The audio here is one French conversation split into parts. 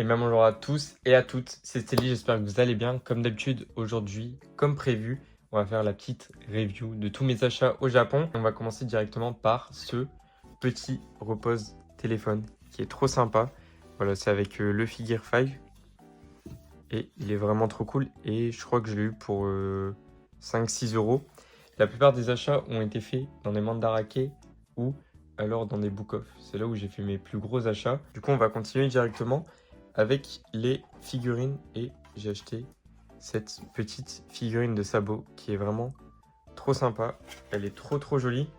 Et même bonjour à tous et à toutes, c'est Stélie, j'espère que vous allez bien. Comme d'habitude, aujourd'hui, comme prévu, on va faire la petite review de tous mes achats au Japon. On va commencer directement par ce petit repose téléphone qui est trop sympa. Voilà, c'est avec le Figure 5 et il est vraiment trop cool. Et je crois que je l'ai eu pour 5-6 euros. La plupart des achats ont été faits dans des mandarake ou alors dans des book-off. C'est là où j'ai fait mes plus gros achats. Du coup, on va continuer directement avec les figurines et j'ai acheté cette petite figurine de Sabo qui est vraiment trop sympa. Elle est trop jolie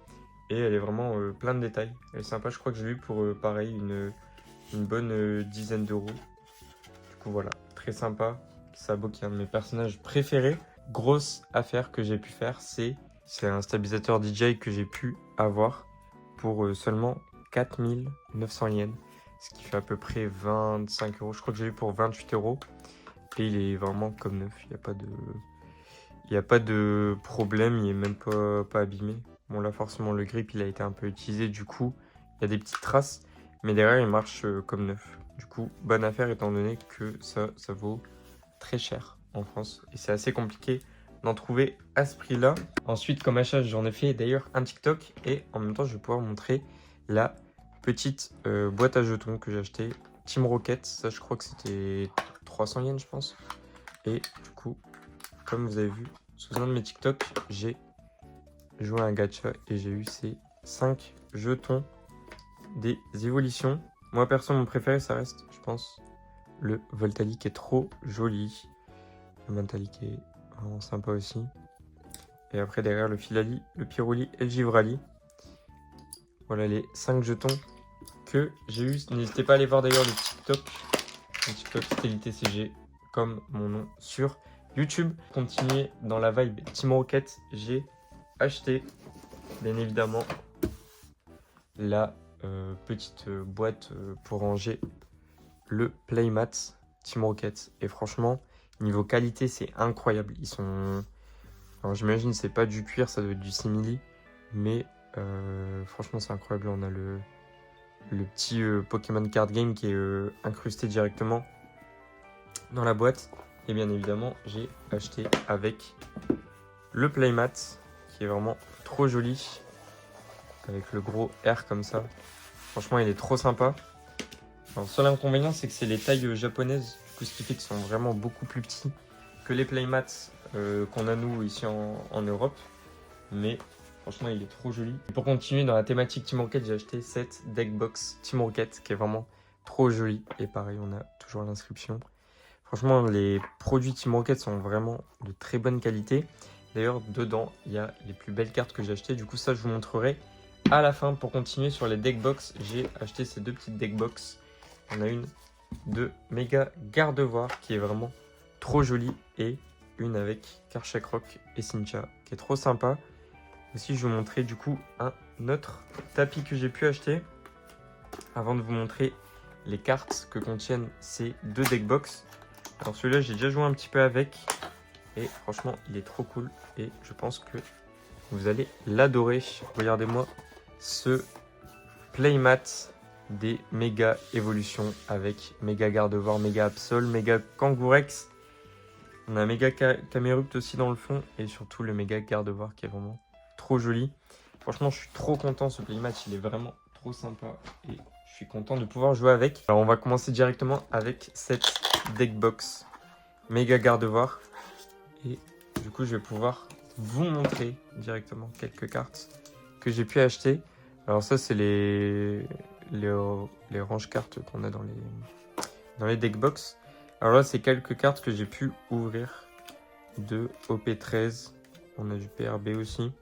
et elle est vraiment plein de détails. Elle est sympa, je crois que j'ai eu pour pareil une bonne dizaine d'euros. Du coup voilà, très sympa. Sabo qui est un de mes personnages préférés. Grosse affaire que j'ai pu faire, c'est un stabilisateur DJI que j'ai pu avoir pour seulement 4900 yens. Ce qui fait à peu près 25 euros. Je crois que j'ai eu pour 28 euros. Et il est vraiment comme neuf. Il n'y a pas de problème. Il n'est même pas abîmé. Bon, là, forcément, le grip, il a été un peu utilisé. Du coup, il y a des petites traces. Mais derrière, il marche comme neuf. Du coup, bonne affaire étant donné que ça vaut très cher en France. Et c'est assez compliqué d'en trouver à ce prix-là. Ensuite, comme achat, j'en ai fait d'ailleurs un TikTok. Et en même temps, je vais pouvoir montrer la petite boîte à jetons que j'ai acheté Team Rocket. Ça, je crois que c'était 300 yens, je pense. Et du coup, comme vous avez vu, sous un de mes TikTok, j'ai joué à un gacha et j'ai eu ces 5 jetons des évolutions. Moi, perso, mon préféré, ça reste, je pense, le Voltali qui est trop joli. Le Voltali qui est vraiment sympa aussi. Et après, derrière, le Filali, le Piroli et le Givrali. Voilà les 5 jetons que j'ai eu. N'hésitez pas à aller voir d'ailleurs le TikTok Stélie TCG, comme mon nom sur YouTube. Continuer dans la vibe Team Rocket, j'ai acheté bien évidemment la petite boîte pour ranger le playmat Team Rocket. Et franchement, niveau qualité, c'est incroyable. Ils sont... Alors j'imagine c'est pas du cuir, ça doit être du simili. Mais franchement, c'est incroyable. On a le petit Pokémon Card Game qui est incrusté directement dans la boîte. Et bien évidemment, j'ai acheté avec le playmat qui est vraiment trop joli. Avec le gros R comme ça. Franchement, il est trop sympa. Alors, seul inconvénient, c'est que c'est les tailles japonaises. Du coup, ce qui fait qu'ils sont vraiment beaucoup plus petits que les playmats qu'on a nous ici en Europe. Mais franchement, il est trop joli. Et pour continuer dans la thématique Team Rocket, j'ai acheté cette deck box Team Rocket qui est vraiment trop jolie. Et pareil, on a toujours l'inscription. Franchement, les produits Team Rocket sont vraiment de très bonne qualité. D'ailleurs, dedans, il y a les plus belles cartes que j'ai achetées. Du coup, ça, je vous montrerai à la fin. Pour continuer sur les deck box, j'ai acheté ces deux petites deck box. On a une de Méga Gardevoir qui est vraiment trop jolie et une avec Karchak Rock et Cynthia qui est trop sympa. Aussi, je vais vous montrer du coup un autre tapis que j'ai pu acheter avant de vous montrer les cartes que contiennent ces deux deck box. Alors celui-là, j'ai déjà joué un petit peu avec et franchement, il est trop cool et je pense que vous allez l'adorer. Regardez-moi ce playmat des méga évolutions avec méga Gardevoir, méga Absol, méga Kangourex. On a un méga Camerupt aussi dans le fond et surtout le méga Gardevoir qui est vraiment trop joli. Franchement, je suis trop content. Ce playmat, il est vraiment trop sympa et je suis content de pouvoir jouer avec. Alors, on va commencer directement avec cette deck box méga Gardevoir et du coup, je vais pouvoir vous montrer directement quelques cartes que j'ai pu acheter. Alors ça, c'est les range cartes qu'on a dans les deck box. Alors là, c'est quelques cartes que j'ai pu ouvrir de OP13. On a du PRB aussi.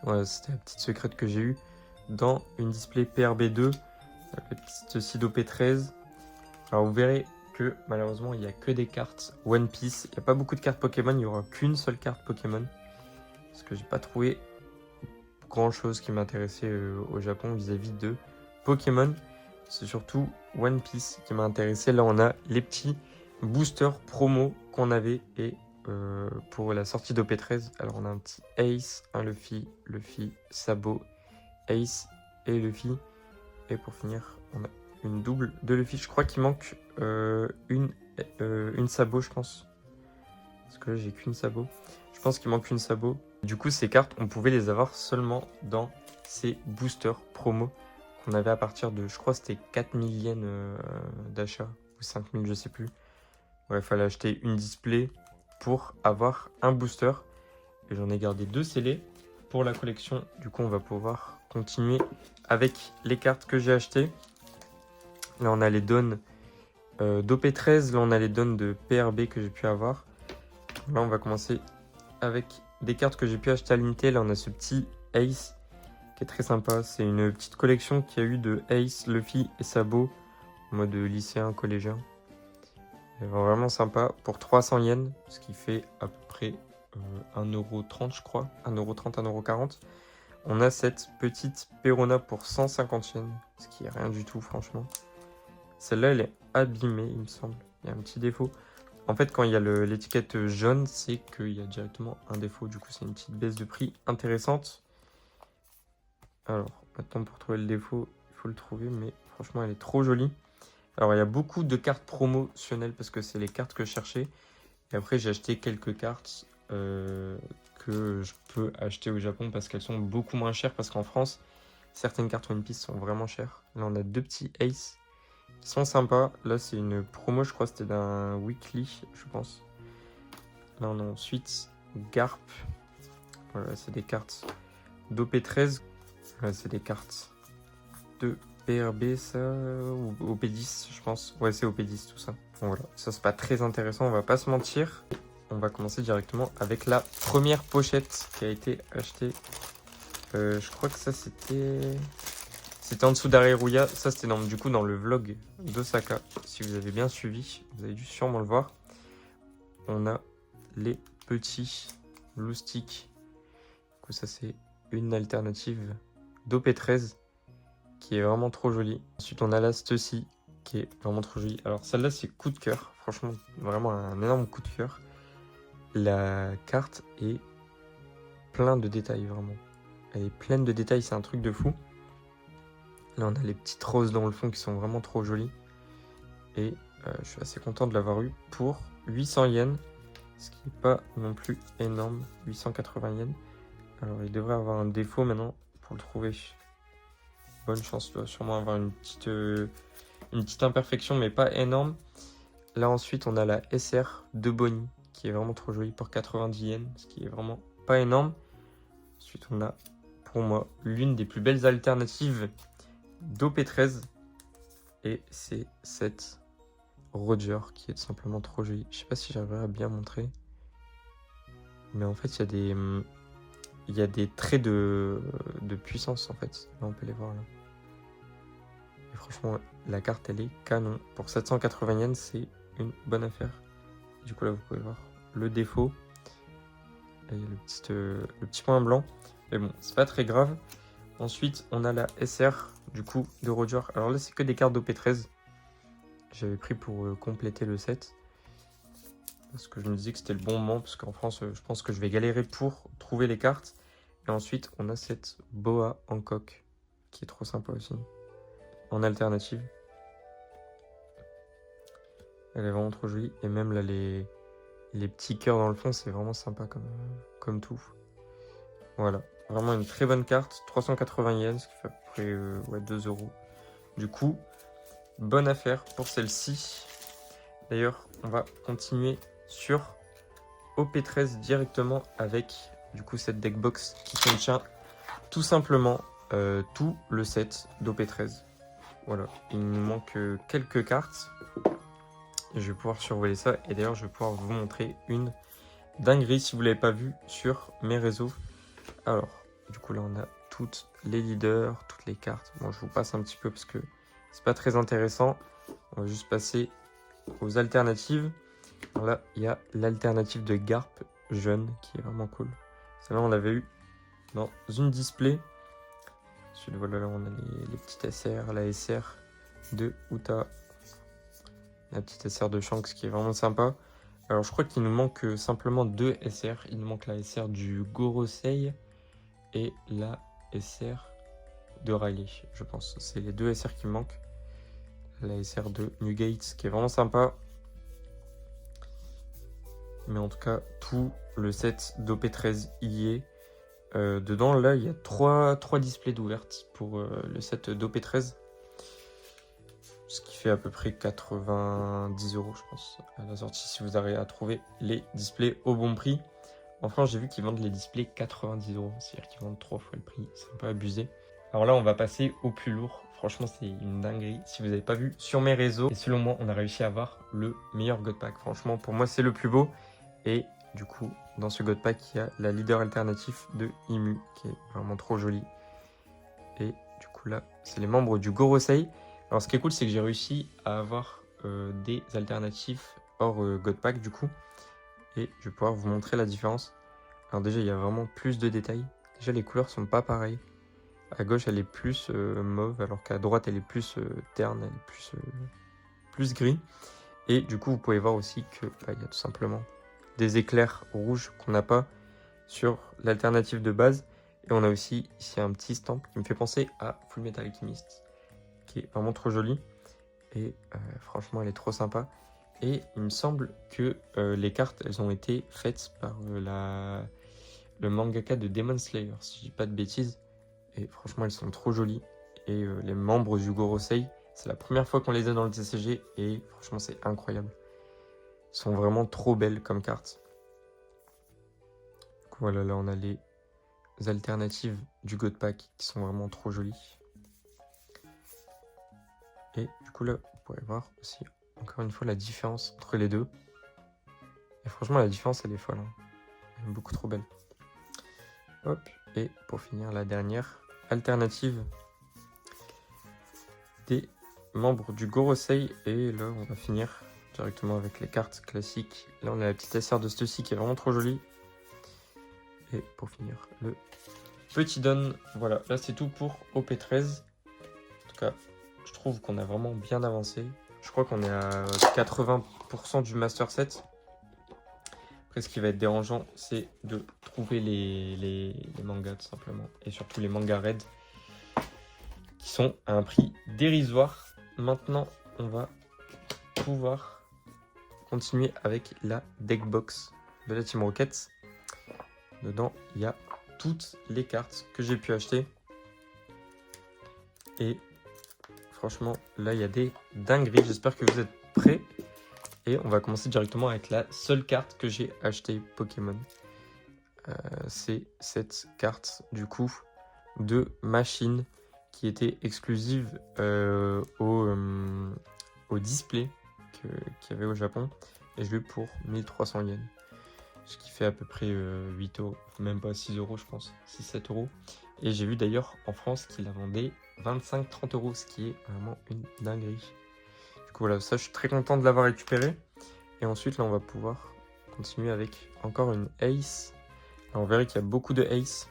Voilà, c'était la petite secrète que j'ai eue dans une display PRB2. La petite scie d'OP13. Alors vous verrez que malheureusement, il n'y a que des cartes One Piece. Il n'y a pas beaucoup de cartes Pokémon. Il n'y aura qu'une seule carte Pokémon. Parce que j'ai pas trouvé grand chose qui m'intéressait au Japon vis-à-vis de Pokémon. C'est surtout One Piece qui m'a intéressé. Là, on a les petits boosters promo qu'on avait et pour la sortie d'OP13. Alors, on a un petit Ace, un Luffy, Sabo, Ace et Luffy. Et pour finir, on a une double de Luffy. Je crois qu'il manque une sabot, je pense. Parce que là, j'ai qu'une sabot. Je pense qu'il manque une sabot. Du coup, ces cartes, on pouvait les avoir seulement dans ces boosters promo qu'on avait à partir de, je crois, c'était 4000 yens d'achat ou 5000, je sais plus. Ouais, il fallait acheter une display pour avoir un booster. Et j'en ai gardé 2 scellés pour la collection. Du coup, on va pouvoir continuer avec les cartes que j'ai achetées. Là, on a les dons d'OP13. Là, on a les dons de PRB que j'ai pu avoir. Là, on va commencer avec des cartes que j'ai pu acheter à l'unité. Là, on a ce petit Ace qui est très sympa. C'est une petite collection qu'il y a eu de Ace, Luffy et Sabo en mode lycéen, collégien. C'est vraiment sympa pour 300 yens, ce qui fait à peu près 1,30€, je crois. 1,30€, 1,40€. On a cette petite Perona pour 150 yens, ce qui est rien du tout, franchement. Celle-là, elle est abîmée, il me semble. Il y a un petit défaut. En fait, quand il y a l'étiquette jaune, c'est qu'il y a directement un défaut. Du coup, c'est une petite baisse de prix intéressante. Alors, maintenant, pour trouver le défaut, il faut le trouver, mais franchement, elle est trop jolie. Alors, il y a beaucoup de cartes promotionnelles parce que c'est les cartes que je cherchais. Et après, j'ai acheté quelques cartes que je peux acheter au Japon parce qu'elles sont beaucoup moins chères. Parce qu'en France, certaines cartes One Piece sont vraiment chères. Là, on a 2 petits Ace qui sont sympas. Là, c'est une promo, je crois, c'était d'un weekly, je pense. Là, on a ensuite Garp. Voilà, c'est des cartes d'OP13. Là, c'est des cartes de PRB, ça, ou OP10, je pense. Ouais, c'est OP10, tout ça. Bon, voilà, ça, c'est pas très intéressant, on va pas se mentir. On va commencer directement avec la première pochette qui a été achetée. Je crois que ça, c'était en dessous d'Areruya. Ça, c'était du coup dans le vlog d'Osaka. Si vous avez bien suivi, vous avez dû sûrement le voir. On a les petits loustiques. Du coup, ça, c'est une alternative d'OP13 qui est vraiment trop jolie. Ensuite, on a la Stussy qui est vraiment trop jolie. Alors, celle-là, c'est coup de cœur. Franchement, vraiment un énorme coup de cœur. La carte est plein de détails, vraiment. Elle est pleine de détails, c'est un truc de fou. Là, on a les petites roses dans le fond qui sont vraiment trop jolies. Et je suis assez content de l'avoir eu pour 800 yens. Ce qui n'est pas non plus énorme. 880 yens. Alors, il devrait avoir un défaut maintenant pour le trouver. Bonne chance, il doit sûrement avoir une petite imperfection, mais pas énorme. Là, ensuite, on a la SR de Bonnie, qui est vraiment trop jolie pour 90 yens, ce qui est vraiment pas énorme. Ensuite, on a, pour moi, l'une des plus belles alternatives d'OP13. Et c'est cette Roger, qui est tout simplement trop jolie. Je sais pas si j'arriverai à bien montrer. Mais en fait, il y a des traits de puissance, en fait. Là, on peut les voir, là. Et franchement, la carte, elle est canon. Pour 780 yens, c'est une bonne affaire. Du coup, là, vous pouvez voir le défaut. Là, il y a le petit point blanc. Mais bon, c'est pas très grave. Ensuite, on a la SR, du coup, de Roger. Alors là, c'est que des cartes d'OP13. J'avais pris pour compléter le set. Parce que je me disais que c'était le bon moment. Parce qu'en France, je pense que je vais galérer pour trouver les cartes. Et ensuite, on a cette Boa Hancock, qui est trop sympa aussi. En alternative. Elle est vraiment trop jolie. Et même là, les petits cœurs dans le fond, c'est vraiment sympa comme tout. Voilà. Vraiment une très bonne carte. 380 yens, ce qui fait à peu près ouais, 2 €. Du coup, bonne affaire pour celle-ci. D'ailleurs, on va continuer sur OP13 directement avec du coup cette deckbox qui contient tout simplement tout le set d'OP13. Voilà. Il nous manque quelques cartes. Je vais pouvoir survoler ça. Et d'ailleurs, je vais pouvoir vous montrer une dinguerie si vous ne l'avez pas vu sur mes réseaux. Alors, du coup, là, on a toutes les leaders, toutes les cartes. Bon, je vous passe un petit peu parce que c'est pas très intéressant. On va juste passer aux alternatives. Alors là, il y a l'alternative de Garp jeune qui est vraiment cool. Celle-là, on l'avait eu dans une display. Ensuite, voilà, là, on a les petites SR, la SR de Uta. La petite SR de Shanks qui est vraiment sympa. Alors, je crois qu'il nous manque simplement 2 SR. Il nous manque la SR du Gorosei et la SR de Riley, je pense. C'est les 2 SR qui me manquent. la SR de Newgate qui est vraiment sympa. Mais en tout cas, tout le set d'OP13 y est. Dedans, là, il y a 3 displays d'ouvertes pour le set d'OP13. Ce qui fait à peu près 90 €, je pense, à la sortie, si vous arrivez à trouver les displays au bon prix. En France, j'ai vu qu'ils vendent les displays 90 €, c'est-à-dire qu'ils vendent 3 fois le prix, c'est un peu abusé. Alors là, on va passer au plus lourd. Franchement, c'est une dinguerie. Si vous n'avez pas vu sur mes réseaux, et selon moi, on a réussi à avoir le meilleur God Pack. Franchement, pour moi, c'est le plus beau. Et du coup, dans ce God Pack, il y a la leader alternatif de Imu, qui est vraiment trop jolie. Et du coup, là, c'est les membres du Gorosei. Alors, ce qui est cool, c'est que j'ai réussi à avoir des alternatifs hors God Pack, du coup. Et je vais pouvoir vous montrer la différence. Alors déjà, il y a vraiment plus de détails. Déjà, les couleurs sont pas pareilles. À gauche, elle est plus mauve, alors qu'à droite, elle est plus terne, elle est plus gris. Et du coup, vous pouvez voir aussi que il y a tout simplement des éclairs rouges qu'on n'a pas sur l'alternative de base. Et on a aussi ici un petit stamp qui me fait penser à Fullmetal Alchemist, qui est vraiment trop joli. Et franchement, elle est trop sympa. Et il me semble que les cartes, elles ont été faites par le mangaka de Demon Slayer, si je dis pas de bêtises. Et franchement, elles sont trop jolies. Et les membres du Gorosei, c'est la première fois qu'on les a dans le TCG. Et franchement, c'est incroyable. Elles sont vraiment trop belles comme cartes. Donc voilà, là, on a les alternatives du God Pack qui sont vraiment trop jolies. Et du coup, là, vous pourrez voir aussi, encore une fois, la différence entre les deux. Et franchement, la différence, elle est folle. Hein. Elle est beaucoup trop belle. Hop, et pour finir, la dernière alternative des membres du Gorosei. Et là, on va finir directement avec les cartes classiques. Là, on a la petite SR de Stussy qui est vraiment trop jolie. Et pour finir, le petit Don. Voilà, là, c'est tout pour OP13. En tout cas, je trouve qu'on a vraiment bien avancé. Je crois qu'on est à 80% du master set. Après, ce qui va être dérangeant, c'est de trouver les mangas, tout simplement. Et surtout les mangas raids, qui sont à un prix dérisoire. Maintenant, on va pouvoir continuer avec la deckbox de la Team Rocket. Dedans, il y a toutes les cartes que j'ai pu acheter. Et franchement, là, il y a des dingueries. J'espère que vous êtes prêts. Et on va commencer directement avec la seule carte que j'ai achetée Pokémon. C'est cette carte, du coup, de machine qui était exclusive au display qu'il y avait au Japon. Et je l'ai eu pour 1300 yens. Ce qui fait à peu près 8 €, même pas 6 € je pense, 6-7 €. Et j'ai vu d'ailleurs en France qu'il la vendait 25-30 €, ce qui est vraiment une dinguerie. Du coup voilà, ça je suis très content de l'avoir récupéré. Et ensuite là on va pouvoir continuer avec encore une Ace. Là, on verra qu'il y a beaucoup de Ace.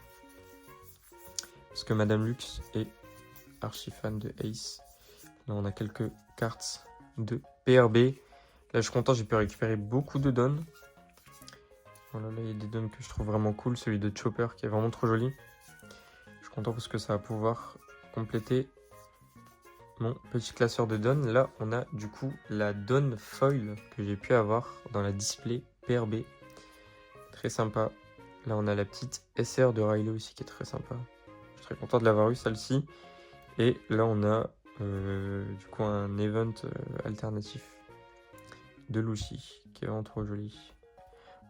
Parce que Madame Lux est archi fan de Ace. Là on a quelques cartes de PRB. Là je suis content, j'ai pu récupérer beaucoup de dons. Voilà, là il y a des dons que je trouve vraiment cool. Celui de Chopper qui est vraiment trop joli. Je suis content parce que ça va pouvoir compléter mon petit classeur de dons. Là on a du coup la Don Foil que j'ai pu avoir dans la display PRB. Très sympa. Là on a la petite SR de Riley aussi qui est très sympa. Je suis très content de l'avoir eu celle-ci. Et là on a du coup un event alternatif de Lucci qui est vraiment trop joli.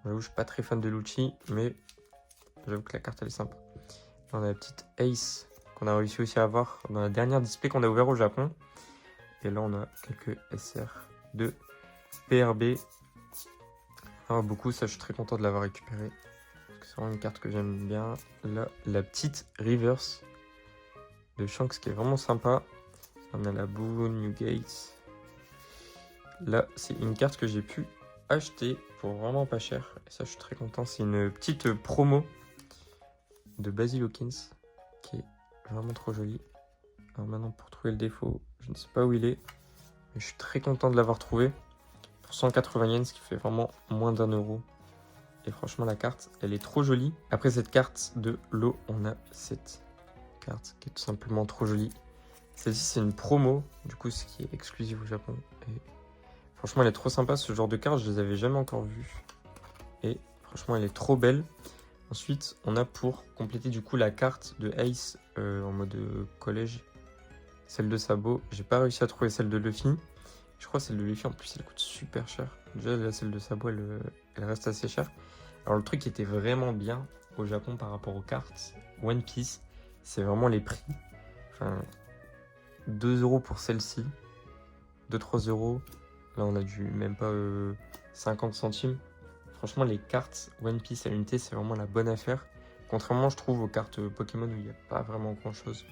J'avoue, je suis pas très fan de Lucci, mais j'avoue que la carte elle est sympa. Là, on a la petite Ace qu'on a réussi aussi à avoir dans la dernière display qu'on a ouvert au Japon. Et là on a quelques SR de PRB. Alors beaucoup, ça je suis très content de l'avoir récupéré. Parce que c'est vraiment une carte que j'aime bien. Là, la petite Reverse de Shanks qui est vraiment sympa. On a la Boon, Newgate. Là, c'est une carte que j'ai pu acheter pour vraiment pas cher. Et ça, je suis très content. C'est une petite promo de Basil Hawkins qui est vraiment trop jolie. Alors maintenant, pour trouver le défaut, je ne sais pas où il est. Mais je suis très content de l'avoir trouvé pour 180 yens, ce qui fait vraiment moins d'1 €. Et franchement, la carte, elle est trop jolie. Après cette carte de l'eau, on a cette carte qui est tout simplement trop jolie. Celle-ci, c'est une promo, du coup, ce qui est exclusif au Japon. Et franchement, elle est trop sympa. Ce genre de carte, je les avais jamais encore vues. Et franchement, elle est trop belle. Ensuite, on a pour compléter du coup la carte de Ace en mode collège. Celle de Sabo. J'ai pas réussi à trouver celle de Luffy. Je crois que celle de Luffy, en plus, elle coûte super cher. Déjà, là, celle de Sabo, elle reste assez chère. Alors, le truc qui était vraiment bien au Japon par rapport aux cartes One Piece, c'est vraiment les prix. Enfin, 2 € pour celle-ci. 2-3 €. Là, on a du même pas 50 centimes. Franchement, les cartes One Piece à l'unité, c'est vraiment la bonne affaire. Contrairement, je trouve, aux cartes Pokémon où il n'y a pas vraiment grand-chose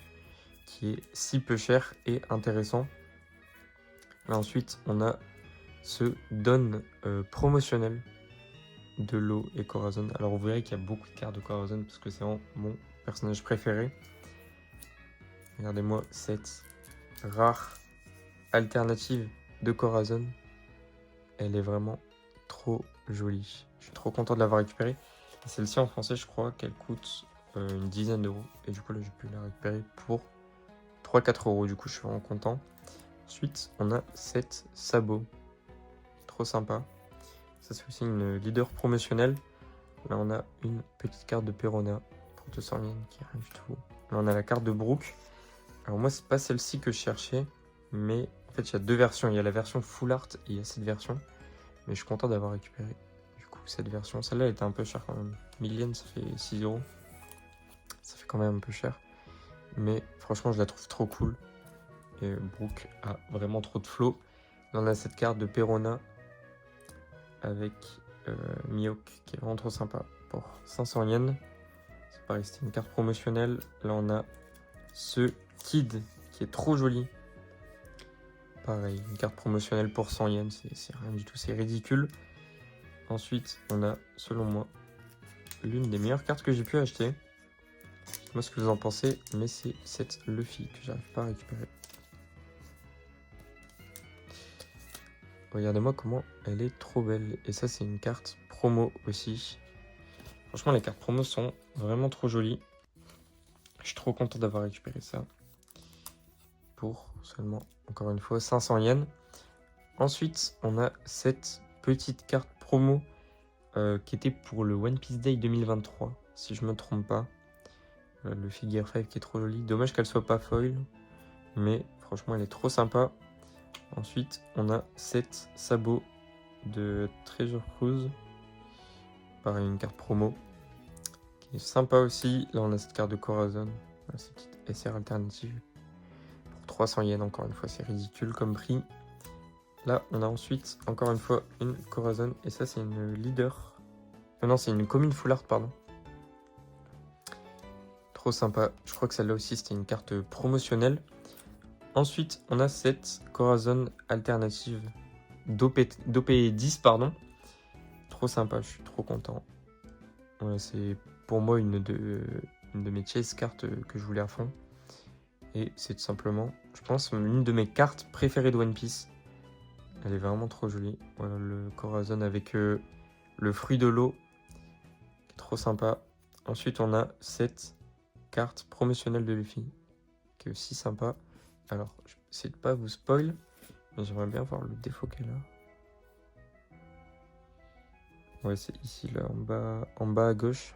qui est si peu cher et intéressant. Là, ensuite, on a ce don promotionnel de l'eau et Corazon. Alors, vous verrez qu'il y a beaucoup de cartes de Corazon parce que c'est vraiment mon personnage préféré. Regardez-moi cette rare alternative de Corazon. Elle est vraiment trop jolie. Je suis trop content de l'avoir récupérée. Celle-ci en français, je crois qu'elle coûte une dizaine d'euros. Et du coup, là, j'ai pu la récupérer pour 3-4 €. Du coup, je suis vraiment content. Ensuite, on a cette Sabo. Trop sympa. Ça, c'est aussi une leader promotionnelle. Là, on a une petite carte de Perona pour 200 yens qui est rien du tout. Là, on a la carte de Brook. Alors, moi, c'est pas celle-ci que je cherchais. Mais en fait, il y a deux versions. Il y a la version Full Art et il y a cette version. Mais je suis content d'avoir récupéré du coup cette version. Celle-là, elle était un peu chère quand même. 1000 yens, ça fait 6 €. Ça fait quand même un peu cher. Mais franchement, je la trouve trop cool. Et Brook a vraiment trop de flow. Là, on a cette carte de Perona avec Mihawk qui est vraiment trop sympa pour 500 yens. C'est pareil, c'était une carte promotionnelle. Là, on a ce Kid qui est trop joli. Pareil, une carte promotionnelle pour 100 yens. C'est rien du tout, c'est ridicule. Ensuite, on a, selon moi, l'une des meilleures cartes que j'ai pu acheter. Dites-moi ce que vous en pensez, mais c'est cette Luffy que j'arrive pas à récupérer. Regardez-moi comment elle est trop belle. Et ça, c'est une carte promo aussi. Franchement, les cartes promo sont vraiment trop jolies. Je suis trop content d'avoir récupéré ça. Pour seulement, encore une fois, 500 yens. Ensuite, on a cette petite carte promo qui était pour le One Piece Day 2023, si je me trompe pas. Le Figure 5 qui est trop joli. Dommage qu'elle soit pas foil, mais franchement, elle est trop sympa. Ensuite, on a cette Sabo de Treasure Cruise. Pareil, une carte promo qui est sympa aussi. Là, on a cette carte de Corazon. Voilà, cette petite SR alternative. Pour 300 yens, encore une fois, c'est ridicule comme prix. Là, on a ensuite, encore une fois, une Corazon. Et ça, c'est une leader. Non, c'est une commune full art, pardon. Trop sympa. Je crois que celle-là aussi, c'était une carte promotionnelle. Ensuite, on a cette Corazon alternative d'OP10, pardon. Trop sympa, je suis trop content. Voilà, c'est pour moi une de mes chase cartes que je voulais à fond. Et c'est tout simplement, je pense, une de mes cartes préférées de One Piece. Elle est vraiment trop jolie. Voilà, le Corazon avec le fruit de l'eau. Trop sympa. Ensuite, on a cette carte promotionnelle de Luffy, qui est aussi sympa. Alors, je vais essayer de pas vous spoil, mais j'aimerais bien voir le défaut qu'elle a. Ouais, c'est ici, là, en bas à gauche.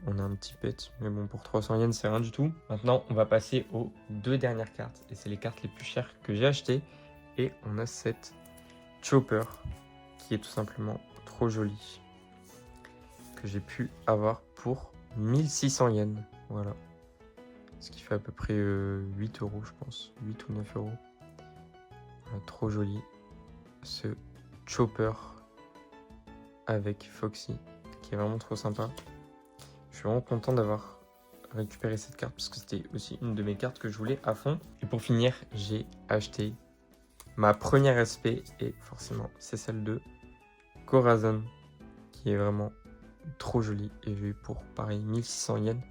On a un petit pet, mais bon, pour 300 yens, c'est rien du tout. Maintenant, on va passer aux deux dernières cartes. Et c'est les cartes les plus chères que j'ai achetées. Et on a cette Chopper, qui est tout simplement trop jolie, que j'ai pu avoir pour 1600 yens. Voilà. Ce qui fait à peu près 8 €, je pense. 8 ou 9 €. Voilà, trop joli. Ce Chopper avec Foxy, qui est vraiment trop sympa. Je suis vraiment content d'avoir récupéré cette carte parce que c'était aussi une de mes cartes que je voulais à fond. Et pour finir, j'ai acheté ma première SP et forcément, c'est celle de Corazon, qui est vraiment trop jolie. Et j'ai eu pour pareil 1600 yens.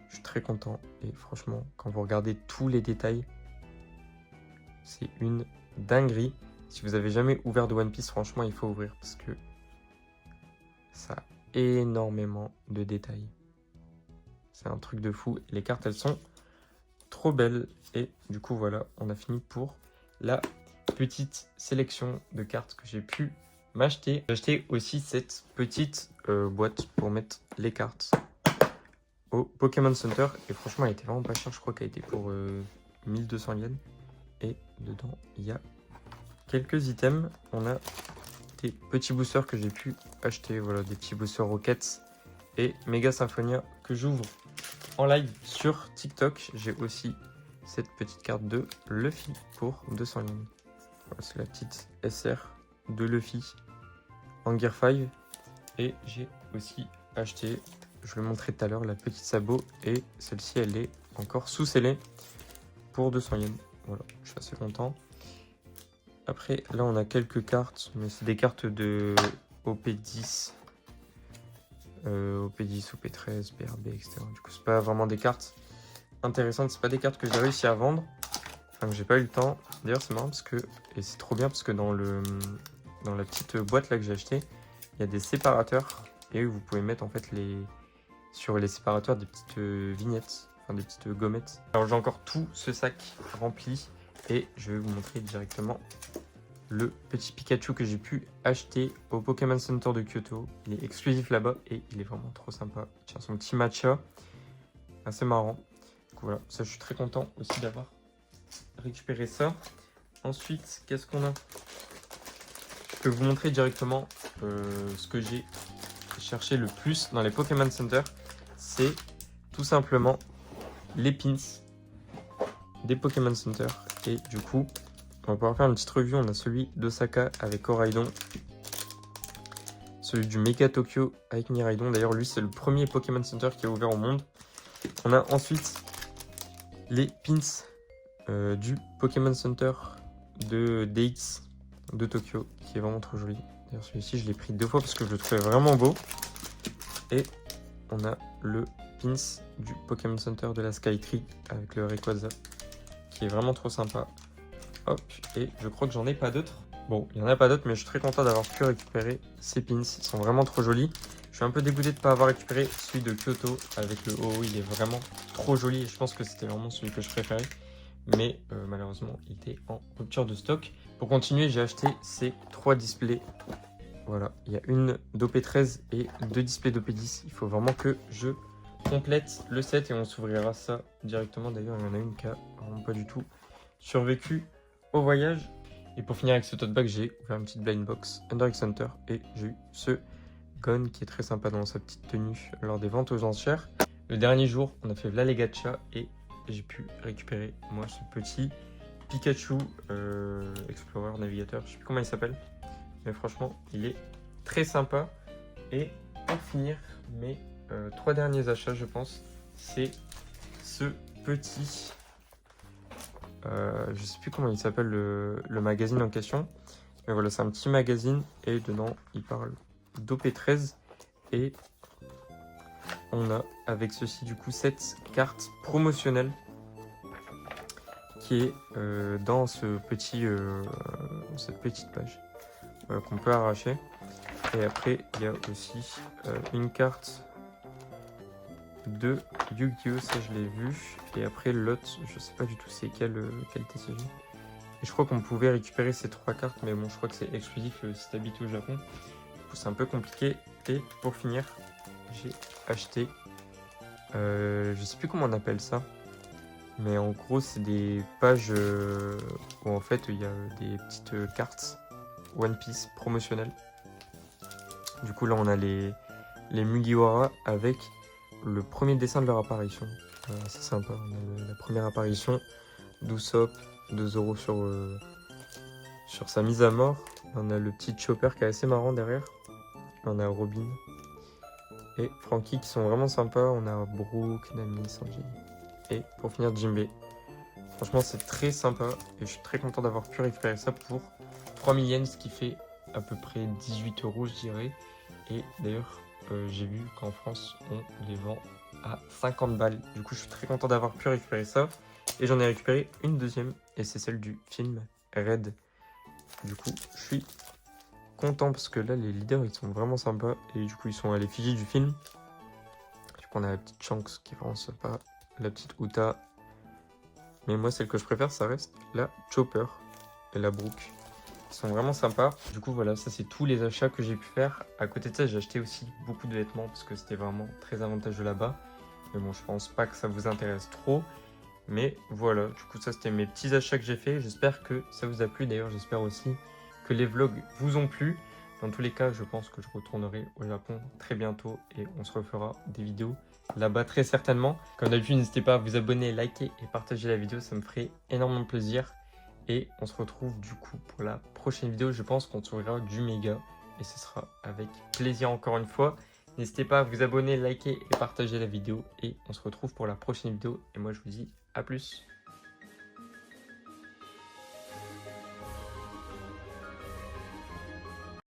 Je suis très content et franchement, quand vous regardez tous les détails, c'est une dinguerie. Si vous avez jamais ouvert de One Piece, franchement, il faut ouvrir parce que ça a énormément de détails. C'est un truc de fou. Les cartes, elles sont trop belle. Et du coup, voilà, on a fini pour la petite sélection de cartes que j'ai pu m'acheter. J'ai acheté aussi cette petite boîte pour mettre les cartes au Pokémon Center. Et franchement, elle était vraiment pas chère. Je crois qu'elle était pour 1200 yens. Et dedans, il y a quelques items. On a des petits boosters que j'ai pu acheter. Voilà, des petits boosters Rockets et Mega Symphonia que j'ouvre en live sur TikTok. J'ai aussi cette petite carte de Luffy pour 200 yens. Voilà, c'est la petite SR de Luffy en Gear 5. Et j'ai aussi acheté, je le montrais tout à l'heure, la petite sabot. Et celle-ci, elle est encore sous scellée pour 200 yens. Voilà, je suis assez content. Après, là, on a quelques cartes, mais c'est des cartes de OP10. OP10, OP13, BRB, etc. Du coup, c'est pas vraiment des cartes intéressantes. C'est pas des cartes que j'ai réussi à vendre. Enfin, que j'ai pas eu le temps. D'ailleurs, c'est marrant parce que... Et c'est trop bien parce que dans la petite boîte là que j'ai acheté, il y a des séparateurs. Et vous pouvez mettre en fait sur les séparateurs des petites vignettes. Enfin, des petites gommettes. Alors, j'ai encore tout ce sac rempli. Et je vais vous montrer directement le petit Pikachu que j'ai pu acheter au Pokémon Center de Kyoto. Il est exclusif là-bas et il est vraiment trop sympa. Il tient son petit matcha. Assez marrant. Donc voilà, ça je suis très content aussi d'avoir récupéré ça. Ensuite, qu'est-ce qu'on a? Je peux vous montrer directement ce que j'ai cherché le plus dans les Pokémon Center. C'est tout simplement les pins des Pokémon Center. Et du coup, on va pouvoir faire une petite review. On a celui d'Osaka avec Koraidon. Celui du Mega Tokyo avec Miraidon. D'ailleurs, lui, c'est le premier Pokémon Center qui est ouvert au monde. On a ensuite les pins du Pokémon Center de DX de Tokyo, qui est vraiment trop joli. D'ailleurs, celui-ci, je l'ai pris 2 fois parce que je le trouvais vraiment beau. Et on a le pins du Pokémon Center de la Skytree avec le Rayquaza, qui est vraiment trop sympa. Hop, et je crois que j'en ai pas d'autres. Bon, il n'y en a pas d'autres, mais je suis très content d'avoir pu récupérer ces pins. Ils sont vraiment trop jolis. Je suis un peu dégoûté de ne pas avoir récupéré celui de Kyoto avec le OO. Il est vraiment trop joli et je pense que c'était vraiment celui que je préférais. Mais malheureusement, il était en rupture de stock. Pour continuer, j'ai acheté ces 3 displays. Voilà, il y a une d'OP13 et 2 displays d'OP10. Il faut vraiment que je complète le set et on s'ouvrira ça directement. D'ailleurs, il y en a une qui a vraiment pas du tout survécu au voyage. Et pour finir avec ce tote bag, j'ai ouvert une petite blind box Underx Center et j'ai eu ce Gon qui est très sympa dans sa petite tenue lors des ventes aux enchères. Le dernier jour, on a fait la gacha et j'ai pu récupérer moi ce petit Pikachu Explorer Navigateur. Je sais plus comment il s'appelle, mais franchement, il est très sympa. Et pour finir, mes 3 derniers achats, je pense, c'est ce petit... je sais plus comment il s'appelle le magazine en question. Mais voilà, c'est un petit magazine et dedans, il parle d'OP13. Et on a avec ceci, du coup, cette carte promotionnelle qui est dans cette petite page qu'on peut arracher. Et après, il y a aussi une carte de Yu-Gi-Oh! Ça, je l'ai vu. Et après, l'autre, je sais pas du tout c'est quelle TCG. Et je crois qu'on pouvait récupérer ces 3 cartes, mais bon, je crois que c'est exclusif si t'habites au Japon. Du coup, c'est un peu compliqué. Et pour finir, j'ai acheté, je sais plus comment on appelle ça, mais en gros, c'est des pages où en fait, il y a des petites cartes One Piece promotionnelles. Du coup, là, on a les Mugiwara avec le premier dessin de leur apparition. C'est sympa. On a la première apparition d'Usopp, de Zoro sur sa mise à mort. On a le petit Chopper qui est assez marrant derrière. On a Robin et Franky qui sont vraiment sympas. On a Brook, Nami, Sanji. Et pour finir, Jinbei. Franchement, c'est très sympa et je suis très content d'avoir pu récupérer ça pour 3000 yens, ce qui fait à peu près 18 €, je dirais. Et d'ailleurs, j'ai vu qu'en France, on les vend à 50 balles. Du coup, je suis très content d'avoir pu récupérer ça. Et j'en ai récupéré une deuxième, et c'est celle du film Red. Du coup, je suis content parce que là, les leaders, ils sont vraiment sympas. Et du coup, ils sont à l'effigie du film. Du coup, on a la petite Shanks qui est vraiment sympa. La petite Uta. Mais moi, celle que je préfère, ça reste la Chopper et la Brook. Ils sont vraiment sympas. Du coup, voilà, ça c'est tous les achats que j'ai pu faire. À côté de ça, j'ai acheté aussi beaucoup de vêtements parce que c'était vraiment très avantageux là-bas. Mais bon, je pense pas que ça vous intéresse trop. Mais voilà, du coup, ça c'était mes petits achats que j'ai fait. J'espère que ça vous a plu. D'ailleurs, j'espère aussi que les vlogs vous ont plu. Dans tous les cas, je pense que je retournerai au Japon très bientôt et on se refera des vidéos là-bas très certainement. Comme d'habitude, n'hésitez pas à vous abonner, liker et partager la vidéo, ça me ferait énormément plaisir. Et on se retrouve du coup pour la prochaine vidéo. Je pense qu'on s'ouvrira du méga et ce sera avec plaisir encore une fois. N'hésitez pas à vous abonner, liker et partager la vidéo et on se retrouve pour la prochaine vidéo. Et moi je vous dis à plus.